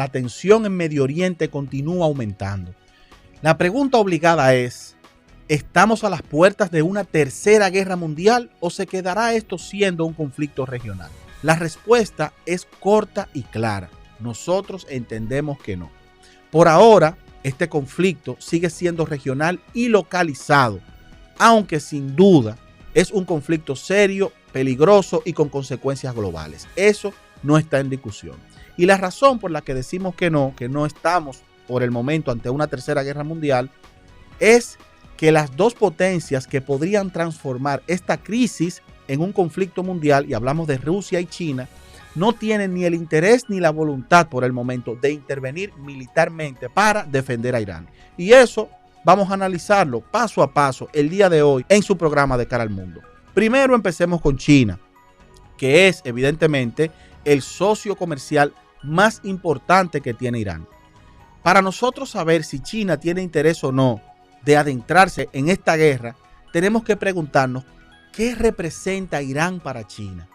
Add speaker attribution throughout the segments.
Speaker 1: La tensión en Medio Oriente continúa aumentando. La pregunta obligada es, ¿estamos a las puertas de una tercera guerra mundial o se quedará esto siendo un conflicto regional? La respuesta es corta y clara. Nosotros entendemos que no. Por ahora, este conflicto sigue siendo regional y localizado, aunque sin duda es un conflicto serio, peligroso y con consecuencias globales. Eso no está en discusión. Y la razón por la que decimos que no estamos por el momento ante una tercera guerra mundial, es que las dos potencias que podrían transformar esta crisis en un conflicto mundial, y hablamos de Rusia y China, no tienen ni el interés ni la voluntad por el momento de intervenir militarmente para defender a Irán. Y eso vamos a analizarlo paso a paso el día de hoy en su programa de Cara al Mundo. Primero empecemos con China, que es evidentemente el socio comercial más importante que tiene Irán. Para nosotros saber si China tiene interés o no de adentrarse en esta guerra, tenemos que preguntarnos qué representa Irán para China.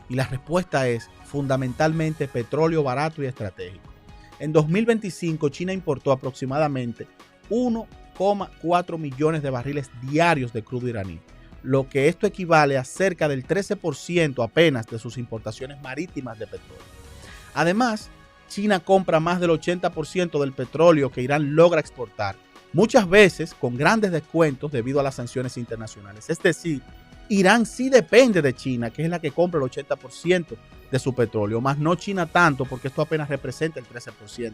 Speaker 1: Y la respuesta es fundamentalmente petróleo barato y estratégico. En 2025 China importó aproximadamente 1,4 millones de barriles diarios de crudo iraní, lo que esto equivale a cerca del 13% apenas de sus importaciones marítimas de petróleo. Además, China compra más del 80% del petróleo que Irán logra exportar, muchas veces con grandes descuentos debido a las sanciones internacionales. Es decir, Irán sí depende de China, que es la que compra el 80% de su petróleo, más no China tanto, porque esto apenas representa el 13%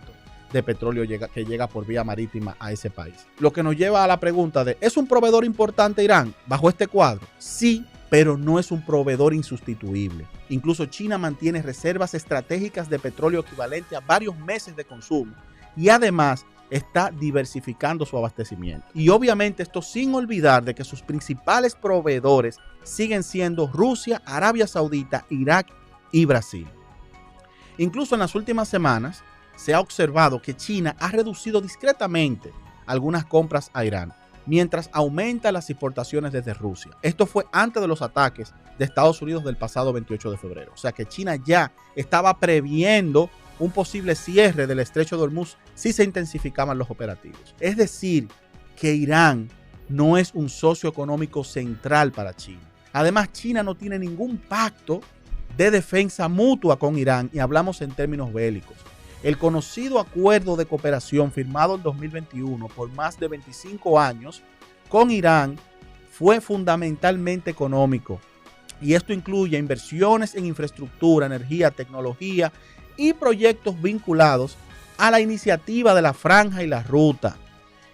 Speaker 1: de petróleo que llega por vía marítima a ese país. Lo que nos lleva a la pregunta de, ¿es un proveedor importante Irán bajo este cuadro? Sí, pero no es un proveedor insustituible. Incluso China mantiene reservas estratégicas de petróleo equivalente a varios meses de consumo y además está diversificando su abastecimiento. Y obviamente esto sin olvidar de que sus principales proveedores siguen siendo Rusia, Arabia Saudita, Irak y Brasil. Incluso en las últimas semanas se ha observado que China ha reducido discretamente algunas compras a Irán, mientras aumenta las importaciones desde Rusia. Esto fue antes de los ataques de Estados Unidos del pasado 28 de febrero. O sea que China ya estaba previendo un posible cierre del estrecho de Hormuz si se intensificaban los operativos. Es decir, que Irán no es un socio económico central para China. Además, China no tiene ningún pacto de defensa mutua con Irán y hablamos en términos bélicos. El conocido acuerdo de cooperación firmado en 2021 por más de 25 años con Irán fue fundamentalmente económico y esto incluye inversiones en infraestructura, energía, tecnología y proyectos vinculados a la iniciativa de la Franja y la Ruta.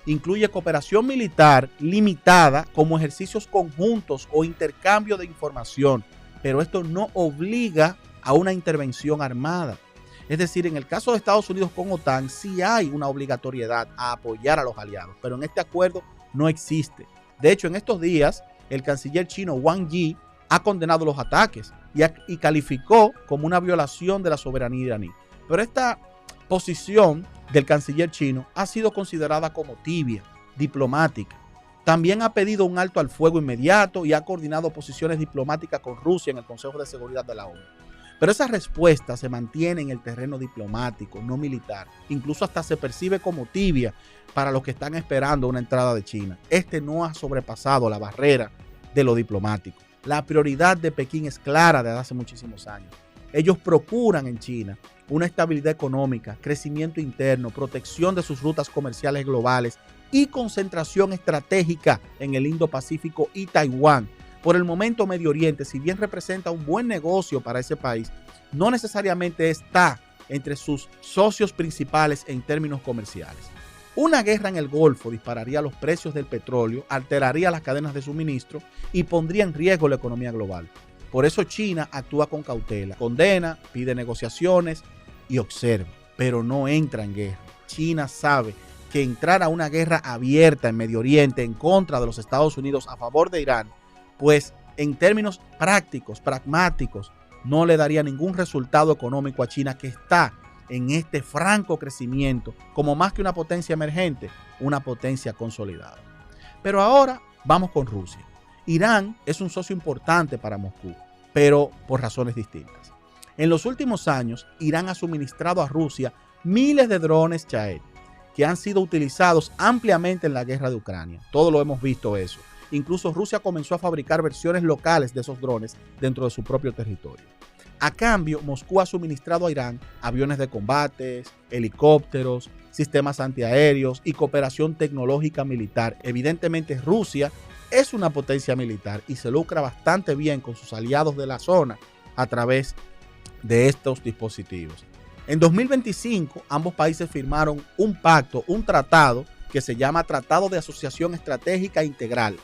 Speaker 1: Incluye cooperación militar limitada como ejercicios conjuntos o intercambio de información, pero esto no obliga a una intervención armada. Es decir, en el caso de Estados Unidos con OTAN sí hay una obligatoriedad a apoyar a los aliados, pero en este acuerdo no existe. De hecho, en estos días, el canciller chino Wang Yi ha condenado los ataques y calificó como una violación de la soberanía iraní. Pero esta posición del canciller chino ha sido considerada como tibia, diplomática. También ha pedido un alto al fuego inmediato y ha coordinado posiciones diplomáticas con Rusia en el Consejo de Seguridad de la ONU. Pero esa respuesta se mantiene en el terreno diplomático, no militar. Incluso hasta se percibe como tibia para los que están esperando una entrada de China. Este no ha sobrepasado la barrera de lo diplomático. La prioridad de Pekín es clara desde hace muchísimos años. Ellos procuran en China una estabilidad económica, crecimiento interno, protección de sus rutas comerciales globales y concentración estratégica en el Indo-Pacífico y Taiwán. Por el momento, Medio Oriente, si bien representa un buen negocio para ese país, no necesariamente está entre sus socios principales en términos comerciales. Una guerra en el Golfo dispararía los precios del petróleo, alteraría las cadenas de suministro y pondría en riesgo la economía global. Por eso China actúa con cautela, condena, pide negociaciones y observa, pero no entra en guerra. China sabe que entrar a una guerra abierta en Medio Oriente en contra de los Estados Unidos a favor de Irán, pues en términos prácticos, pragmáticos, no le daría ningún resultado económico a China, que está en este franco crecimiento como más que una potencia emergente, una potencia consolidada. Pero ahora vamos con Rusia. Irán es un socio importante para Moscú, pero por razones distintas. En los últimos años, Irán ha suministrado a Rusia miles de drones Shahed que han sido utilizados ampliamente en la guerra de Ucrania. Todos lo hemos visto eso. Incluso Rusia comenzó a fabricar versiones locales de esos drones dentro de su propio territorio. A cambio, Moscú ha suministrado a Irán aviones de combate, helicópteros, sistemas antiaéreos y cooperación tecnológica militar. Evidentemente, Rusia es una potencia militar y se lucra bastante bien con sus aliados de la zona a través de estos dispositivos. En 2025, ambos países firmaron un pacto, un tratado que se llama Tratado de Asociación Estratégica Integral,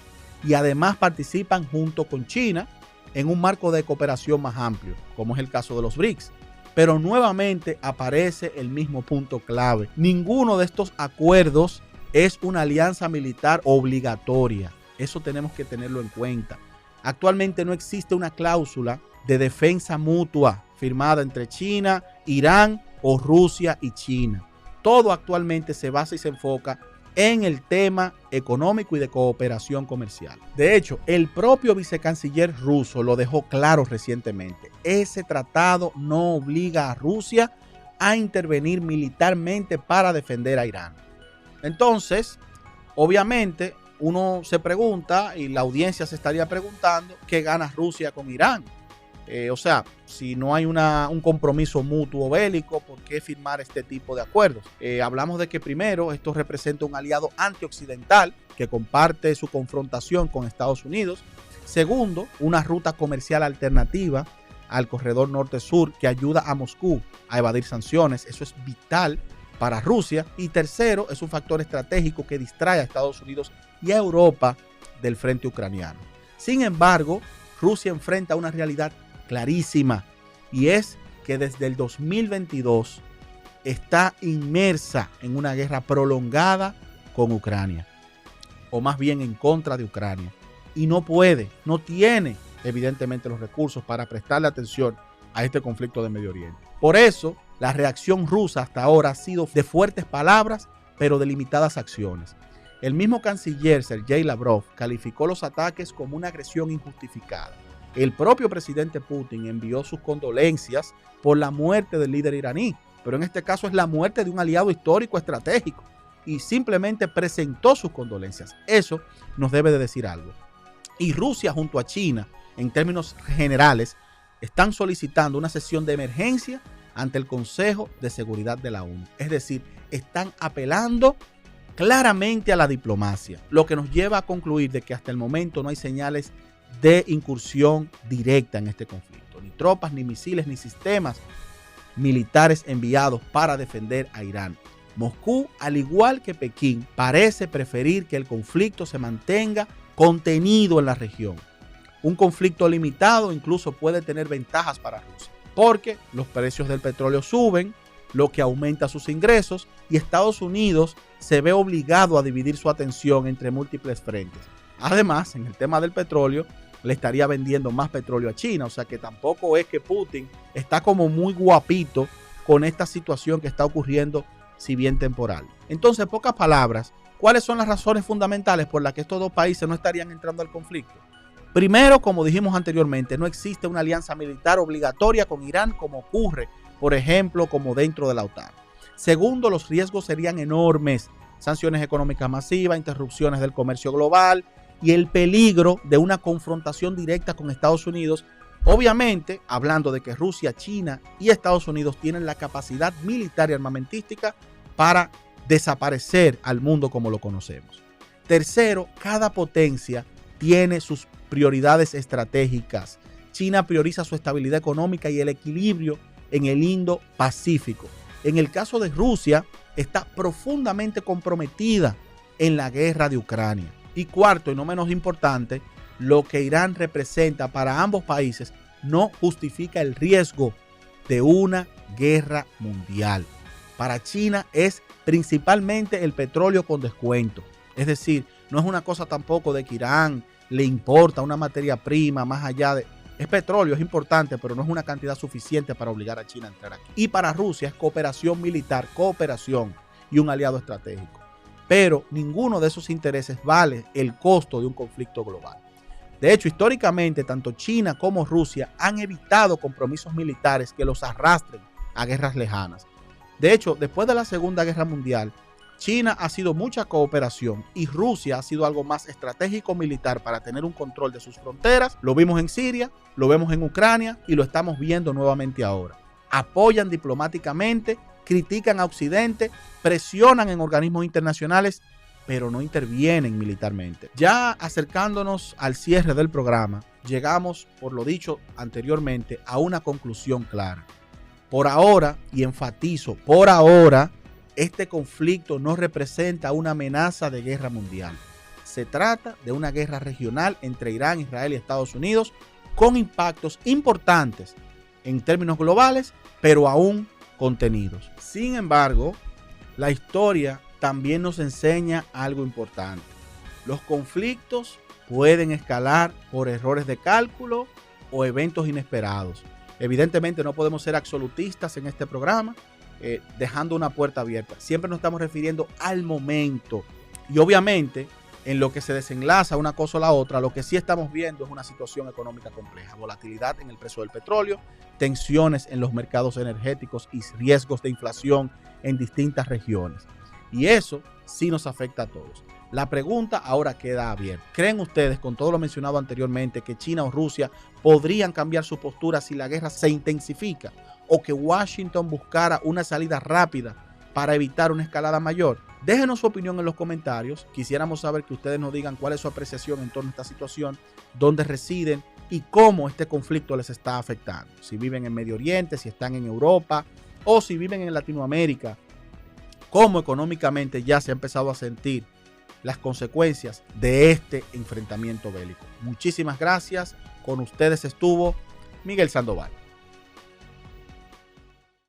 Speaker 1: y además participan junto con China en un marco de cooperación más amplio, como es el caso de los BRICS. Pero nuevamente aparece el mismo punto clave. Ninguno de estos acuerdos es una alianza militar obligatoria. Eso tenemos que tenerlo en cuenta. Actualmente no existe una cláusula de defensa mutua firmada entre China, Irán o Rusia y China. Todo actualmente se basa y se enfoca en el tema económico y de cooperación comercial. De hecho, el propio vicecanciller ruso lo dejó claro recientemente. Ese tratado no obliga a Rusia a intervenir militarmente para defender a Irán. Entonces, obviamente, uno se pregunta, y la audiencia se estaría preguntando, ¿qué gana Rusia con Irán? O sea, si no hay un compromiso mutuo bélico, ¿por qué firmar este tipo de acuerdos? Hablamos de que primero, esto representa un aliado antioccidental que comparte su confrontación con Estados Unidos. Segundo, una ruta comercial alternativa al corredor norte-sur que ayuda a Moscú a evadir sanciones. Eso es vital para Rusia. Y tercero, es un factor estratégico que distrae a Estados Unidos y a Europa del frente ucraniano. Sin embargo, Rusia enfrenta una realidad clarísima, y es que desde el 2022 está inmersa en una guerra prolongada con Ucrania, o más bien en contra de Ucrania, y no tiene evidentemente los recursos para prestarle atención a este conflicto de Medio Oriente. Por eso, la reacción rusa hasta ahora ha sido de fuertes palabras, pero de limitadas acciones. El mismo canciller Sergei Lavrov calificó los ataques como una agresión injustificada. El propio presidente Putin envió sus condolencias por la muerte del líder iraní, pero en este caso es la muerte de un aliado histórico estratégico, y simplemente presentó sus condolencias. Eso nos debe de decir algo. Y Rusia junto a China, en términos generales, están solicitando una sesión de emergencia ante el Consejo de Seguridad de la ONU. Es decir, están apelando claramente a la diplomacia, lo que nos lleva a concluir de que hasta el momento no hay señales de incursión directa en este conflicto, ni tropas, ni misiles, ni sistemas militares enviados para defender a Irán. Moscú, al igual que Pekín, parece preferir que el conflicto se mantenga contenido en la región. Un conflicto limitado incluso puede tener ventajas para Rusia, porque los precios del petróleo suben, lo que aumenta sus ingresos, y Estados Unidos se ve obligado a dividir su atención entre múltiples frentes. Además, en el tema del petróleo, le estaría vendiendo más petróleo a China, o sea que tampoco es que Putin está como muy guapito con esta situación que está ocurriendo, si bien temporal. Entonces, en pocas palabras, ¿cuáles son las razones fundamentales por las que estos dos países no estarían entrando al conflicto? Primero, como dijimos anteriormente, no existe una alianza militar obligatoria con Irán como ocurre, por ejemplo, como dentro de la OTAN. Segundo, los riesgos serían enormes. Sanciones económicas masivas, interrupciones del comercio global y el peligro de una confrontación directa con Estados Unidos. Obviamente, hablando de que Rusia, China y Estados Unidos tienen la capacidad militar y armamentística para desaparecer al mundo como lo conocemos. Tercero, cada potencia tiene sus prioridades estratégicas. China prioriza su estabilidad económica y el equilibrio en el Indo-Pacífico. En el caso de Rusia, está profundamente comprometida en la guerra de Ucrania. Y cuarto, y no menos importante, lo que Irán representa para ambos países no justifica el riesgo de una guerra mundial. Para China es principalmente el petróleo con descuento. Es decir, no es una cosa tampoco de que Irán le importa una materia prima más allá de... Es petróleo, es importante, pero no es una cantidad suficiente para obligar a China a entrar aquí. Y para Rusia es cooperación militar, cooperación y un aliado estratégico. Pero ninguno de esos intereses vale el costo de un conflicto global. De hecho, históricamente, tanto China como Rusia han evitado compromisos militares que los arrastren a guerras lejanas. De hecho, después de la Segunda Guerra Mundial, China ha sido mucha cooperación y Rusia ha sido algo más estratégico militar para tener un control de sus fronteras. Lo vimos en Siria, lo vemos en Ucrania y lo estamos viendo nuevamente ahora. Apoyan diplomáticamente, critican a Occidente, presionan en organismos internacionales, pero no intervienen militarmente. Ya acercándonos al cierre del programa, llegamos, por lo dicho anteriormente, a una conclusión clara. Por ahora, y enfatizo, por ahora, este conflicto no representa una amenaza de guerra mundial. Se trata de una guerra regional entre Irán, Israel y Estados Unidos con impactos importantes en términos globales, pero aún contenidos. Sin embargo, la historia también nos enseña algo importante. Los conflictos pueden escalar por errores de cálculo o eventos inesperados. Evidentemente no podemos ser absolutistas en este programa, dejando una puerta abierta. Siempre nos estamos refiriendo al momento. Y obviamente, en lo que se desenlaza una cosa o la otra, lo que sí estamos viendo es una situación económica compleja. Volatilidad en el precio del petróleo, tensiones en los mercados energéticos y riesgos de inflación en distintas regiones. Y eso sí nos afecta a todos. La pregunta ahora queda abierta. ¿Creen ustedes, con todo lo mencionado anteriormente, que China o Rusia podrían cambiar su postura si la guerra se intensifica o que Washington buscara una salida rápida para evitar una escalada mayor? Déjenos su opinión en los comentarios. Quisiéramos saber que ustedes nos digan cuál es su apreciación en torno a esta situación, dónde residen y cómo este conflicto les está afectando. Si viven en Medio Oriente, si están en Europa o si viven en Latinoamérica, cómo económicamente ya se ha empezado a sentir las consecuencias de este enfrentamiento bélico. Muchísimas gracias. Con ustedes estuvo Miguel Sandoval.